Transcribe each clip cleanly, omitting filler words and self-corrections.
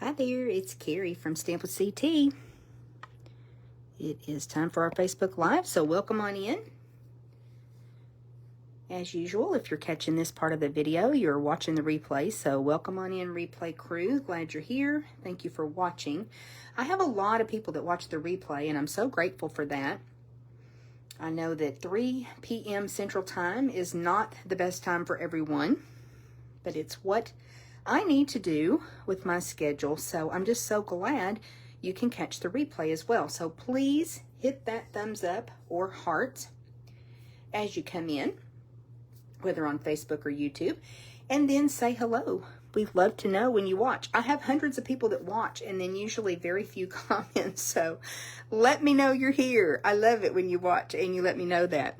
Hi there, it's Carrie from Stamp with CT. It is time for our Facebook Live, so welcome on in. As usual, if you're catching this part of the video, you're watching the replay, so welcome on in, replay crew. Glad you're here. Thank you for watching. I have a lot of people that watch the replay, and I'm so grateful for that. I know that 3 p.m. Central Time is not the best time for everyone, but it's what I need to do with my schedule, so I'm just so glad you can catch the replay as well. So please hit that thumbs up or heart as you come in, whether on Facebook or YouTube, and then say hello. We'd love to know when you watch. I have hundreds of people that watch and then usually very few comments, so let me know you're here. I love it when you watch and you let me know that.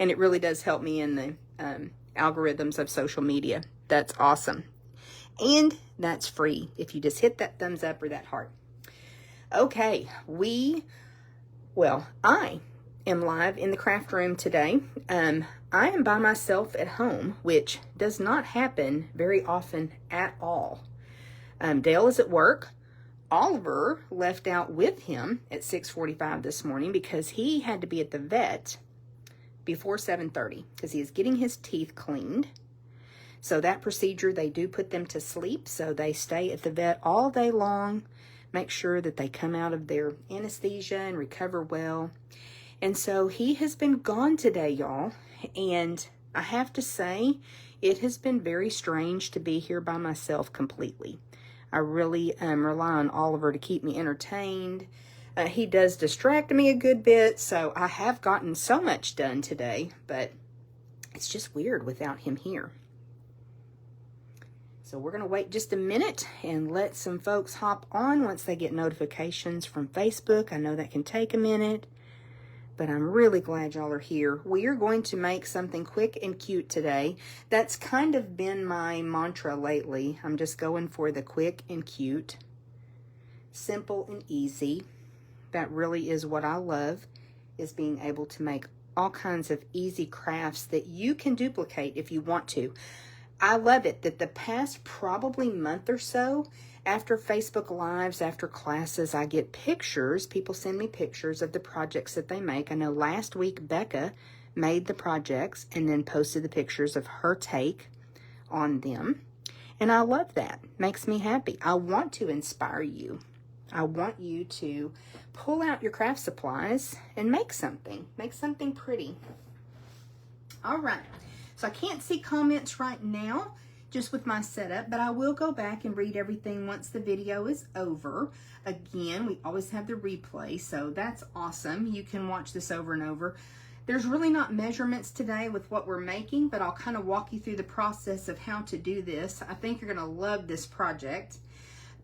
And it really does help me in the algorithms of social media. That's awesome. And that's free if you just hit that thumbs up or that heart. Okay, I am live in the craft room today. I am by myself at home, which does not happen very often at all. Dale is at work. Oliver left out with him at 6:45 this morning because he had to be at the vet before 7:30 because he is getting his teeth cleaned. So that procedure, they do put them to sleep, so they stay at the vet all day long, make sure that they come out of their anesthesia and recover well. And so he has been gone today, y'all, and I have to say, it has been very strange to be here by myself completely. I really rely on Oliver to keep me entertained. He does distract me a good bit, so I have gotten so much done today, but it's just weird without him here. So we're going to wait just a minute and let some folks hop on once they get notifications from Facebook. I know that can take a minute, but I'm really glad y'all are here. We are going to make something quick and cute today. That's kind of been my mantra lately. I'm just going for the quick and cute, simple and easy. That really is what I love, is being able to make all kinds of easy crafts that you can duplicate if you want to. I love it that the past probably month or so, after Facebook Lives, after classes, I get pictures. People send me pictures of the projects that they make. I know last week Becca made the projects and then posted the pictures of her take on them. And I love that. Makes me happy. I want to inspire you. I want you to pull out your craft supplies and make something. Make something pretty. All right. So I can't see comments right now just with my setup, but I will go back and read everything once the video is over. Again, we always have the replay, so that's awesome. You can watch this over and over. There's really not measurements today with what we're making, but I'll kind of walk you through the process of how to do this. I think you're going to love this project.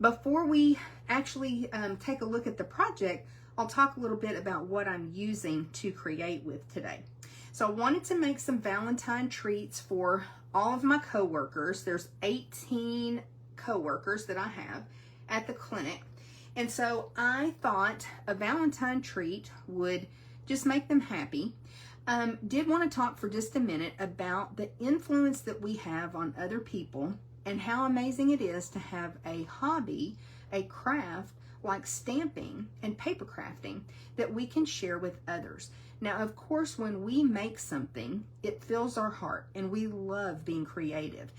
Before we actually take a look at the project, I'll talk a little bit about what I'm using to create with today. So I wanted to make some Valentine treats for all of my coworkers. There's 18 coworkers that I have at the clinic. And so I thought a Valentine treat would just make them happy. Did want to talk for just a minute about the influence that we have on other people and how amazing it is to have a hobby, a craft like stamping and paper crafting that we can share with others. Now, of course, when we make something, it fills our heart and we love being creative.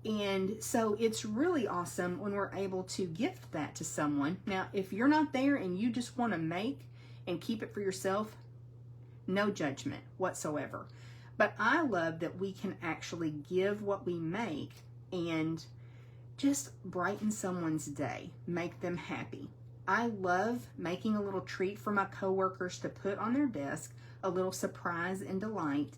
And so it's really awesome when we're able to gift that to someone. Now, if you're not there and you just want to make and keep it for yourself, no judgment whatsoever. But I love that we can actually give what we make and just brighten someone's day, make them happy. I love making a little treat for my coworkers to put on their desk, a little surprise and delight,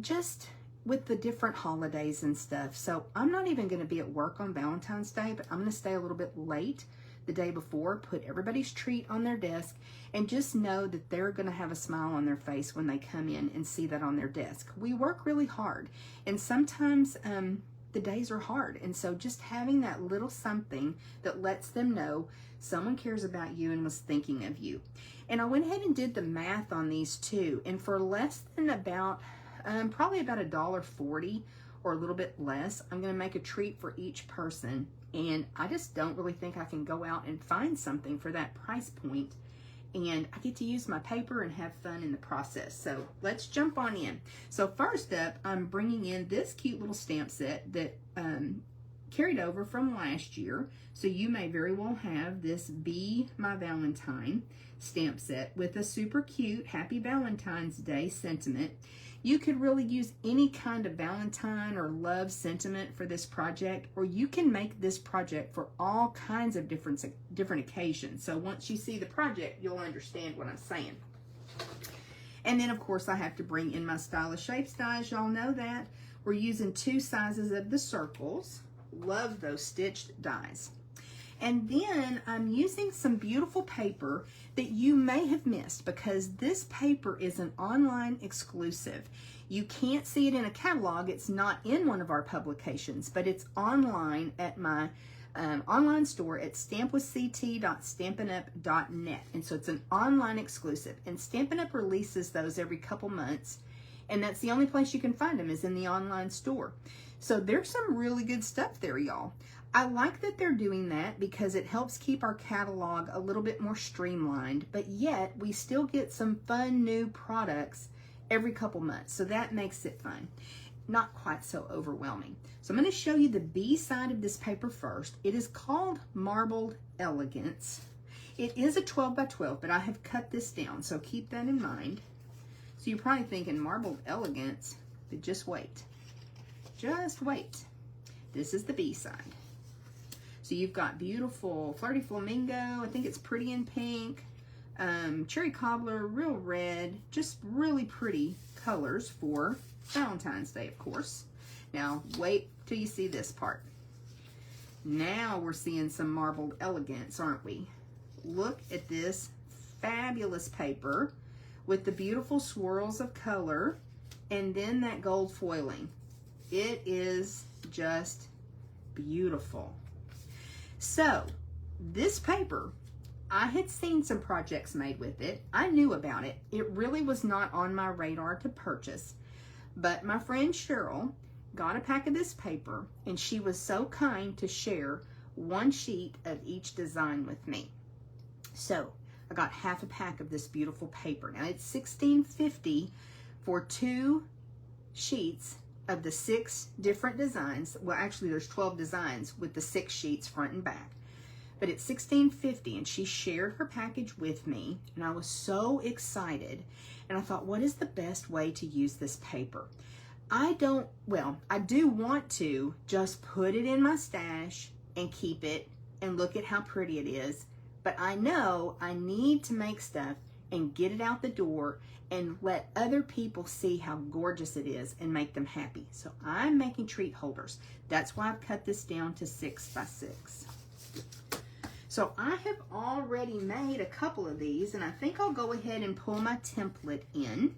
just with the different holidays and stuff. So I'm not even going to be at work on Valentine's Day, but I'm going to stay a little bit late the day before, put everybody's treat on their desk, and just know that they're going to have a smile on their face when they come in and see that on their desk. We work really hard, and sometimes the days are hard, and so just having that little something that lets them know someone cares about you and was thinking of you. And I went ahead and did the math on these two, and for less than about probably about $1.40 or a little bit less. I'm going to make a treat for each person, and I just don't really think I can go out and find something for that price point, and I get to use my paper and have fun in the process. So let's jump on in. So first up, I'm bringing in this cute little stamp set that carried over from last year. So you may very well have this Be My Valentine stamp set with a super cute Happy Valentine's Day sentiment. You could really use any kind of Valentine or love sentiment for this project, or you can make this project for all kinds of different occasions. So once you see the project, you'll understand what I'm saying. And then of course I have to bring in my Stylish Shapes dies. Y'all know that. We're using 2 sizes of the circles. Love those stitched dies. And then I'm using some beautiful paper that you may have missed, because this paper is an online exclusive. You can't see it in a catalog. It's not in one of our publications, but it's online at my online store at stampwithct.stampinup.net. And so it's an online exclusive. And Stampin' Up! Releases those every couple months. And that's the only place you can find them, is in the online store. So there's some really good stuff there, y'all. I like that they're doing that because it helps keep our catalog a little bit more streamlined, but yet we still get some fun new products every couple months. So that makes it fun. Not quite so overwhelming. So I'm going to show you the B side of this paper first. It is called Marbled Elegance. It is a 12 by 12, but I have cut this down, so keep that in mind. So you're probably thinking Marbled Elegance, but just wait. Just wait. This is the B side. So you've got beautiful Flirty Flamingo. I think it's pretty in pink. Cherry Cobbler, real red. Just really pretty colors for Valentine's Day, of course. Now, wait till you see this part. Now we're seeing some Marbled Elegance, aren't we? Look at this fabulous paper with the beautiful swirls of color and then that gold foiling. It is just beautiful. So this paper, I had seen some projects made with it. I knew about it. It really was not on my radar to purchase, but my friend Cheryl got a pack of this paper, and she was so kind to share 1 sheet of each design with me. So I got half a pack of this beautiful paper. Now it's $16.50 for 2 sheets of the 6 different designs. Well, actually there's 12 designs with the 6 sheets front and back, but it's $16.50, and she shared her package with me, and I was so excited. And I thought, what is the best way to use this paper? I do want to just put it in my stash and keep it and look at how pretty it is, but I know I need to make stuff and get it out the door and let other people see how gorgeous it is and make them happy. So I'm making treat holders. That's why I've cut this down to 6 by 6. So I have already made a couple of these, and I think I'll go ahead and pull my template in.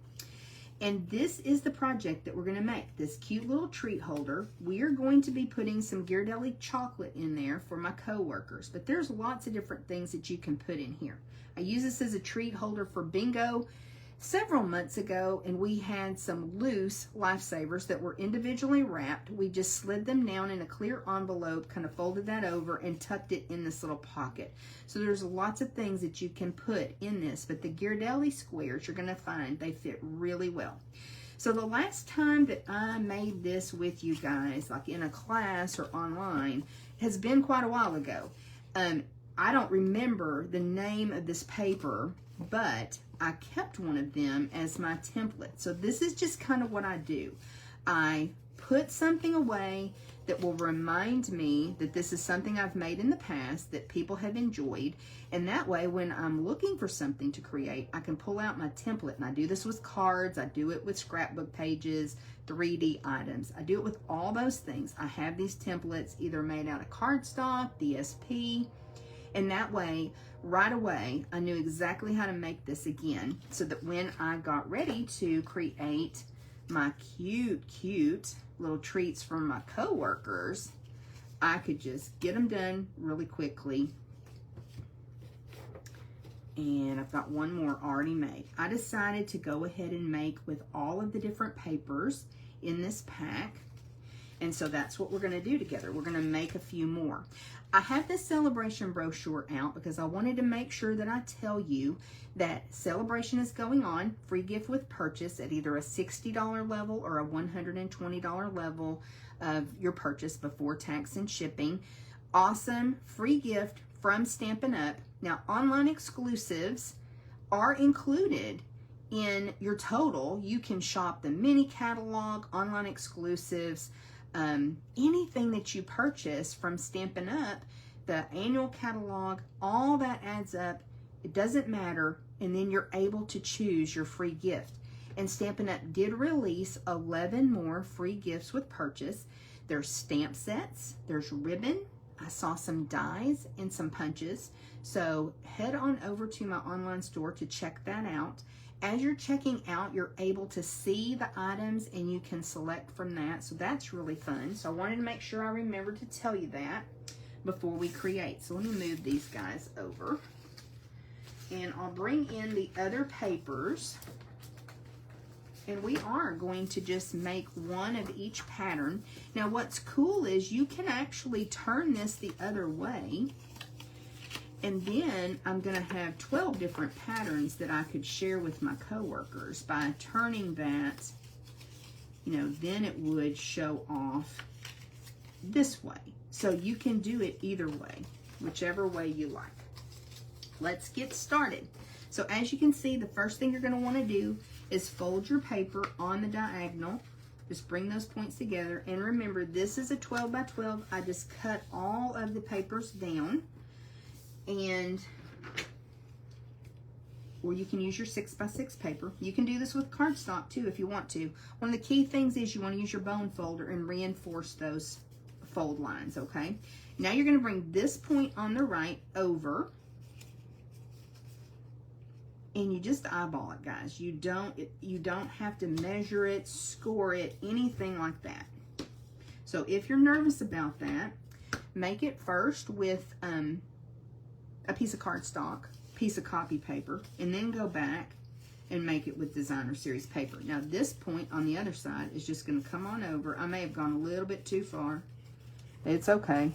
And this is the project that we're going to make, this cute little treat holder. We are going to be putting some Ghirardelli chocolate in there for my coworkers, but there's lots of different things that you can put in here. I use this as a treat holder for bingo several months ago, and we had some loose lifesavers that were individually wrapped. We just slid them down in a clear envelope, kind of folded that over and tucked it in this little pocket. So there's lots of things that you can put in this, but the Ghirardelli squares, you're going to find they fit really well. So the last time that I made this with you guys, like in a class or online, has been quite a while ago. I don't remember the name of this paper, but I kept one of them as my template. So this is just kind of what I do. I put something away that will remind me that this is something I've made in the past that people have enjoyed. And that way, when I'm looking for something to create, I can pull out my template. And I do this with cards. I do it with scrapbook pages, 3D items. I do it with all those things. I have these templates either made out of cardstock, DSP, and that way, right away, I knew exactly how to make this again, so that when I got ready to create my cute little treats for my coworkers, I could just get them done really quickly. And I've got one more already made. I decided to go ahead and make with all of the different papers in this pack. And so that's what we're going to do together. We're going to make a few more. I have this celebration brochure out because I wanted to make sure that I tell you that celebration is going on, free gift with purchase at either a $60 level or a $120 level of your purchase before tax and shipping. Awesome free gift from Stampin' Up. Now, online exclusives are included in your total. You can shop the mini catalog, online exclusives, anything that you purchase from Stampin' Up, the annual catalog, all that adds up. It doesn't matter, and then you're able to choose your free gift. And Stampin' Up did release 11 more free gifts with purchase. There's stamp sets, there's ribbon, I saw some dies and some punches. So head on over to my online store to check that out. As you're checking out, you're able to see the items and you can select from that. So that's really fun. So I wanted to make sure I remembered to tell you that before we create. So let me move these guys over. And I'll bring in the other papers. And we are going to just make one of each pattern. Now what's cool is you can actually turn this the other way. And then I'm going to have 12 different patterns that I could share with my coworkers. By turning that, you know, then it would show off this way. So you can do it either way, whichever way you like. Let's get started. So as you can see, the first thing you're going to want to do is fold your paper on the diagonal. Just bring those points together. And remember, this is a 12 by 12. I just cut all of the papers down. And, or you can use your 6 by 6 paper. You can do this with cardstock too if you want to. One of the key things is you want to use your bone folder and reinforce those fold lines, okay? Now you're going to bring this point on the right over. And you just eyeball it, guys. You don't have to measure it, score it, anything like that. So if you're nervous about that, make it first with a piece of cardstock, piece of copy paper, and then go back and make it with designer series paper. Now this point on the other side is just going to come on over. I may have gone a little bit too far. It's okay.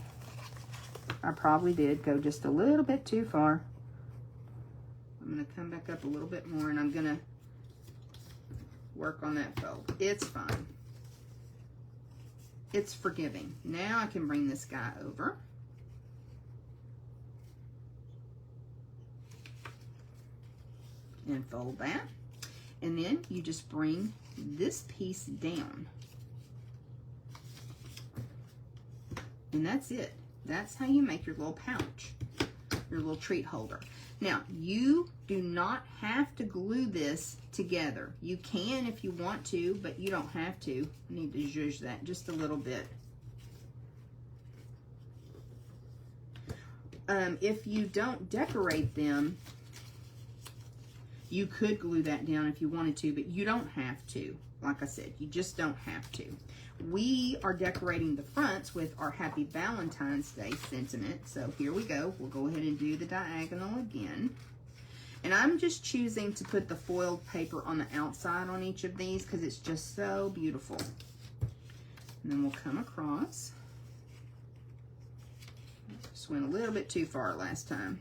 I probably did go just a little bit too far. I'm going to come back up a little bit more and I'm going to work on that fold. It's fine. It's forgiving. Now I can bring this guy over. And fold that. And then you just bring this piece down. And that's it. That's how you make your little pouch, your little treat holder. Now, you do not have to glue this together. You can if you want to, but you don't have to. I need to zhuzh that just a little bit. If you don't decorate them, you could glue that down if you wanted to, but you don't have to. Like I said, you just don't have to. We are decorating the fronts with our Happy Valentine's Day sentiment. So here we go. We'll go ahead and do the diagonal again. And I'm just choosing to put the foiled paper on the outside on each of these because it's just so beautiful. And then we'll come across. Just went a little bit too far last time.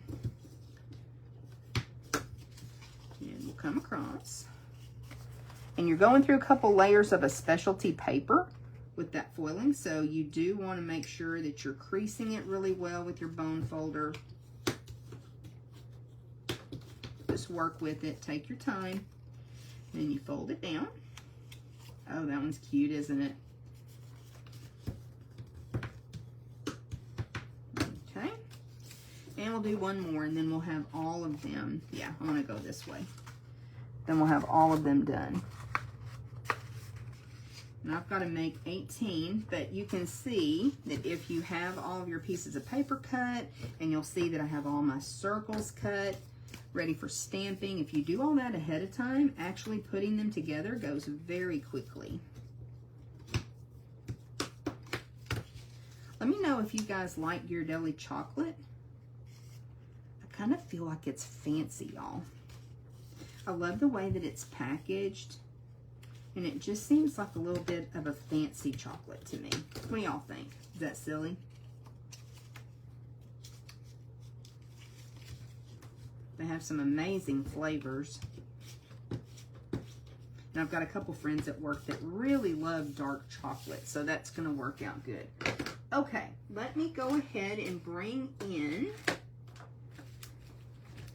And we'll come across. And you're going through a couple layers of a specialty paper with that foiling, so you do want to make sure that you're creasing it really well with your bone folder. Just work with it, take your time, then you fold it down. Oh, that one's cute, isn't it? Okay, and we'll do one more and then we'll have all of them. Yeah, I want to go this way. Then we'll have all of them done. And I've got to make 18, but you can see that if you have all of your pieces of paper cut, and you'll see that I have all my circles cut, ready for stamping. If you do all that ahead of time, actually putting them together goes very quickly. Let me know if you guys like Ghirardelli chocolate. I kind of feel like it's fancy, y'all. I love the way that it's packaged. And it just seems like a little bit of a fancy chocolate to me. What do y'all think? Is that silly? They have some amazing flavors. And I've got a couple friends at work that really love dark chocolate, so that's going to work out good. Okay, let me go ahead and bring in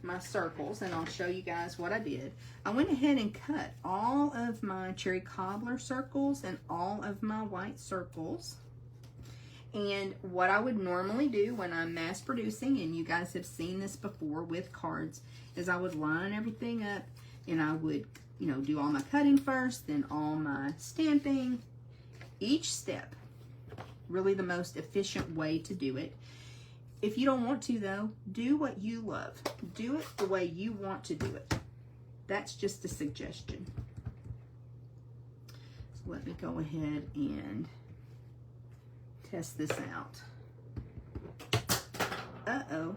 my circles, and I'll show you guys what I did. I went ahead and cut all of my cherry cobbler circles and all of my white circles. And what I would normally do when I'm mass producing, and you guys have seen this before with cards, is I would line everything up, and I would, you know, do all my cutting first, then all my stamping. Each step, really the most efficient way to do it. If you don't want to, though, do what you love. Do it the way you want to do it. That's just a suggestion. So let me go ahead and test this out. Uh-oh.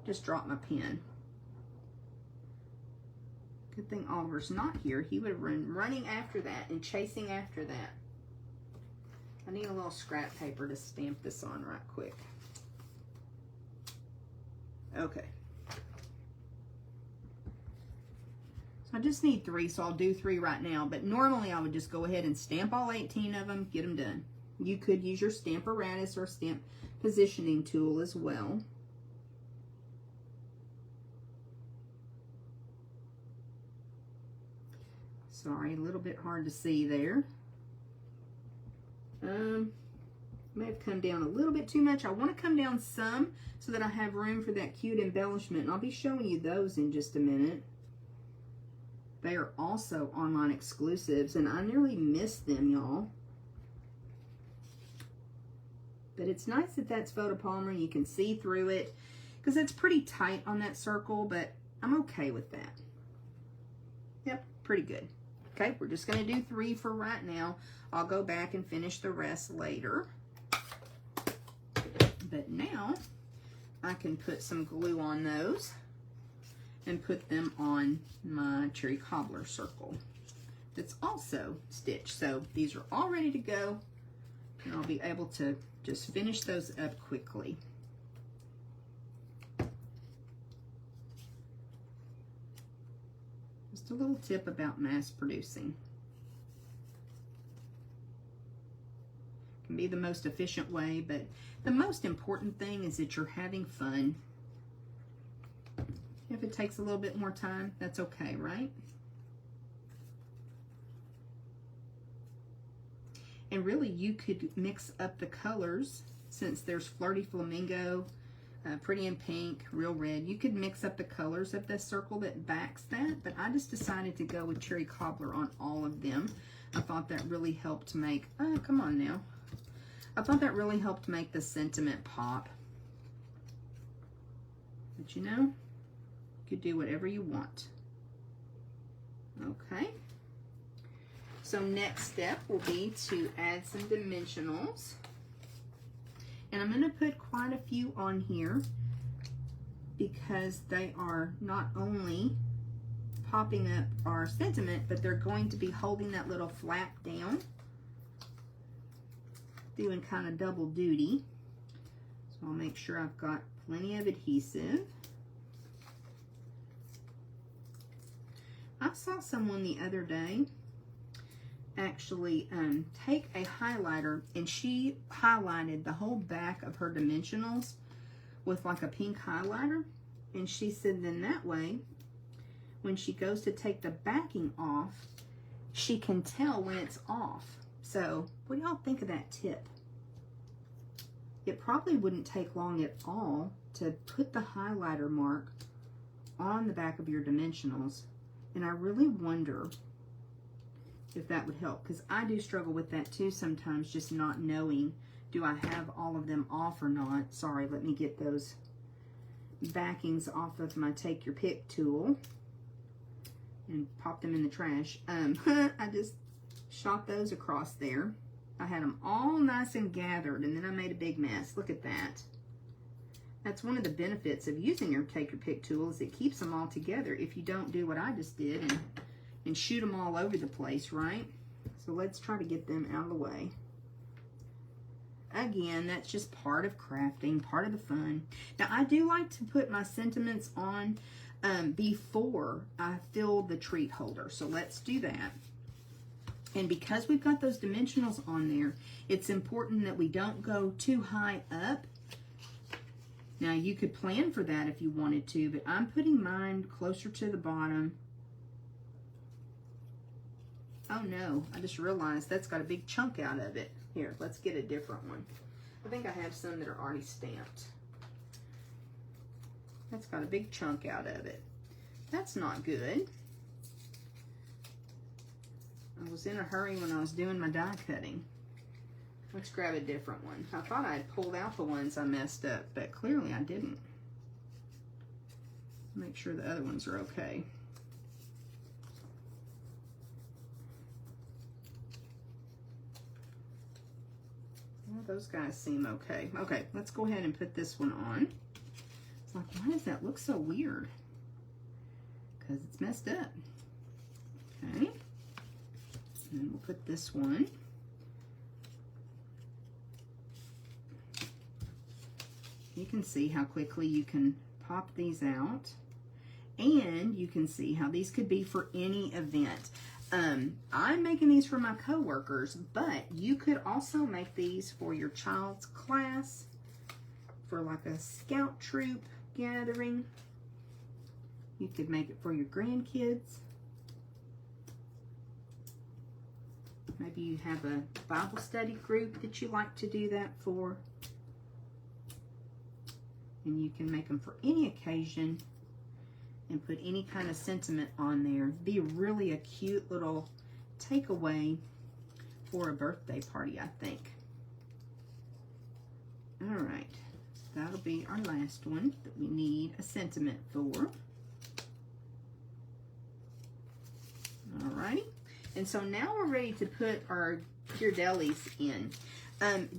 Just dropped my pen. Good thing Oliver's not here. He would have been running after that and chasing after that. I need a little scrap paper to stamp this on right quick. Okay. So I just need 3, so I'll do 3 right now. But normally I would just go ahead and stamp all 18 of them, get them done. You could use your Stamparatus or stamp positioning tool as well. Sorry, a little bit hard to see there. May have come down a little bit too much. I want to come down some so that I have room for that cute embellishment. And I'll be showing you those in just a minute. They are also online exclusives, and I nearly missed them, y'all. But it's nice that that's photopolymer and you can see through it, because it's pretty tight on that circle, but I'm okay with that. Yep, pretty good. Okay, we're just going to do 3 for right now. I'll go back and finish the rest later. But now I can put some glue on those and put them on my cherry cobbler circle that's also stitched. So these are all ready to go, and I'll be able to just finish those up quickly. Just a little tip about mass producing. It can be the most efficient way, but the most important thing is that you're having fun. If it takes a little bit more time, that's okay, right? And really, you could mix up the colors, since there's Flirty Flamingo, Pretty in Pink, Real Red. You could mix up the colors of this circle that backs that, but I just decided to go with Cherry Cobbler on all of them. I thought that really helped make, come on now. I thought that really helped make the sentiment pop. But you know, you could do whatever you want. Okay. So next step will be to add some dimensionals. And I'm going to put quite a few on here because they are not only popping up our sentiment, but they're going to be holding that little flap down, doing kind of double duty. So I'll make sure I've got plenty of adhesive. I saw someone the other day actually take a highlighter, and she highlighted the whole back of her dimensionals with like a pink highlighter, and she said then that way when she goes to take the backing off, she can tell when it's off. So what do y'all think of that tip? It probably wouldn't take long at all to put the highlighter mark on the back of your dimensionals, and I really wonder if that would help, because I do struggle with that too sometimes, just not knowing, do I have all of them off or not? Sorry, let me get those backings off of my Take Your Pick tool and pop them in the trash. I just shot those across there. I had them all nice and gathered, and then I made a big mess. Look at that. That's one of the benefits of using your Take Your Pick tool, is it keeps them all together if you don't do what I just did and and shoot them all over the place, right? So let's try to get them out of the way. Again, that's just part of crafting, part of the fun. Now, I do like to put my sentiments on before I fill the treat holder. So let's do that. And because we've got those dimensionals on there, it's important that we don't go too high up. Now, you could plan for that if you wanted to, but I'm putting mine closer to the bottom. Oh no, I just realized that's got a big chunk out of it. Here, let's get a different one. I think I have some that are already stamped. That's got a big chunk out of it. That's not good. I was in a hurry when I was doing my die cutting. Let's grab a different one. I thought I had pulled out the ones I messed up, but clearly I didn't. Make sure the other ones are okay. Well, those guys seem okay. Okay, let's go ahead and put this one on. It's like, why does that look so weird? Because it's messed up. Okay. And then we'll put this one. You can see how quickly you can pop these out. And you can see how these could be for any event. I'm making these for my coworkers, but you could also make these for your child's class, for like a scout troop gathering. You could make it for your grandkids. Maybe you have a Bible study group that you like to do that for. And you can make them for any occasion and put any kind of sentiment on there. Be really a cute little takeaway for a birthday party, I think. All right, that'll be our last one that we need a sentiment for. All righty, and so now we're ready to put our Ghirardellis in.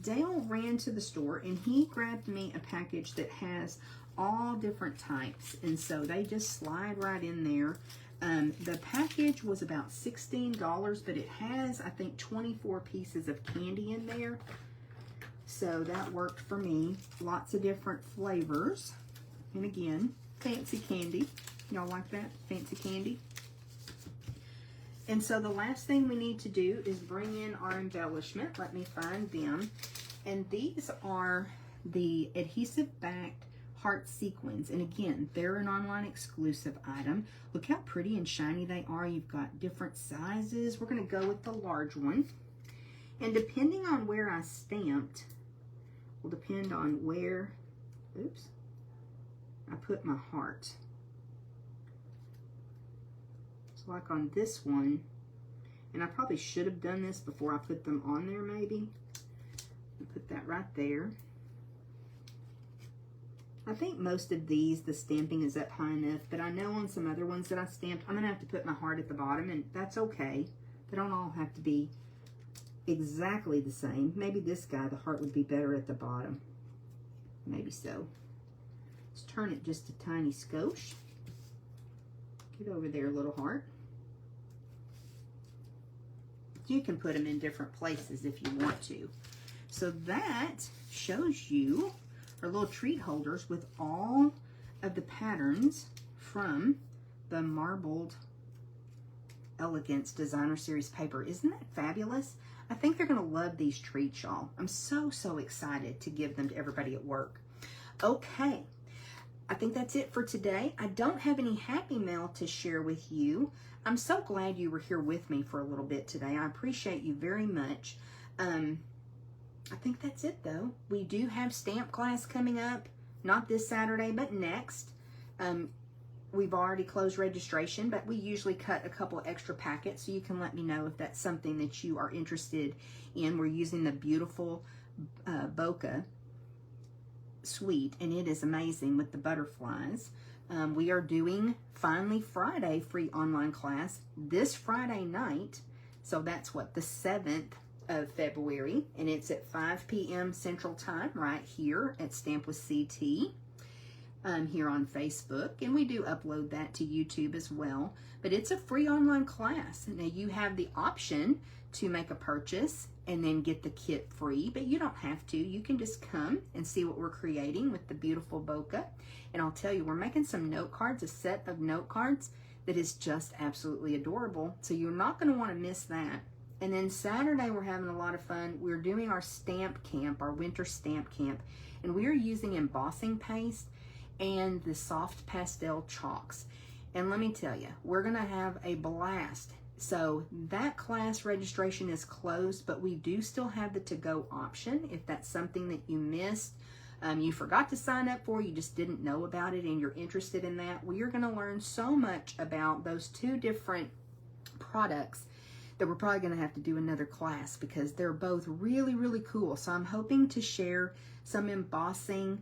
Dale ran to the store and he grabbed me a package that has all different types, and so they just slide right in there. The package was about $16, but it has, I think, 24 pieces of candy in there, so that worked for me. Lots of different flavors, and again, fancy candy. Y'all like that? Fancy candy. And so the last thing we need to do is bring in our embellishment. Let me find them. And these are the adhesive backed heart sequins, and again, they're an online exclusive item. Look how pretty and shiny they are. You've got different sizes. We're going to go with the large one, and depending on where I stamped will depend on where, oops, I put my heart. So like on this one, and I probably should have done this before I put them on there, maybe. Put that right there. I think most of these, the stamping is up high enough, but I know on some other ones that I stamped, I'm going to have to put my heart at the bottom, and that's okay. They don't all have to be exactly the same. Maybe this guy, the heart would be better at the bottom. Maybe so. Let's turn it just a tiny skosh. Get over there, little heart. You can put them in different places if you want to. So that shows you our little treat holders with all of the patterns from the marbled Elegance Designer Series paper. Isn't that fabulous? I think they're going to love these treats, y'all. I'm so excited to give them to everybody at work. Okay, I think that's it for today. I don't have any Happy Mail to share with you. I'm so glad you were here with me for a little bit today. I appreciate you very much. I think that's it, though. We do have stamp class coming up, not this Saturday, but next. We've already closed registration, but we usually cut a couple extra packets, so you can let me know if that's something that you are interested in. We're using the beautiful bokeh suite, and it is amazing with the butterflies. We are doing Finally Friday free online class this Friday night, so that's what, the 7th of February, and it's at 5 p.m. Central Time right here at Stamp with CT. here on Facebook, and we do upload that to YouTube as well. But it's a free online class. Now you have the option to make a purchase and then get the kit free, but you don't have to. You can just come and see what we're creating with the beautiful bokeh. And I'll tell you, we're making some note cards, a set of note cards that is just absolutely adorable. So you're not going to want to miss that. And then Saturday, we're having a lot of fun. We're doing our stamp camp, our winter stamp camp, and we are using embossing paste and the soft pastel chalks. And let me tell you, we're going to have a blast. So that class registration is closed, but we do still have the to-go option if that's something that you missed. You forgot to sign up for, you just didn't know about it and you're interested in that. We are going to learn so much about those two different products that we're probably going to have to do another class because they're both really, really cool. So I'm hoping to share some embossing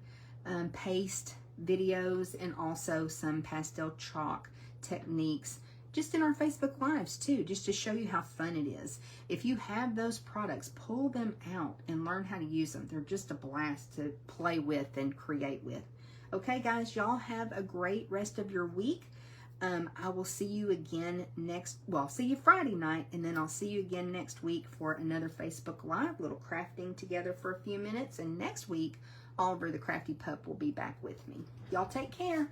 paste videos and also some pastel chalk techniques just in our Facebook Lives too, just to show you how fun it is. If you have those products, pull them out and learn how to use them. They're just a blast to play with and create with. Okay, guys, y'all have a great rest of your week. I will see you again I'll see you Friday night, and then I'll see you again next week for another Facebook Live, little crafting together for a few minutes. And next week, Oliver the Crafty Pup will be back with me. Y'all take care.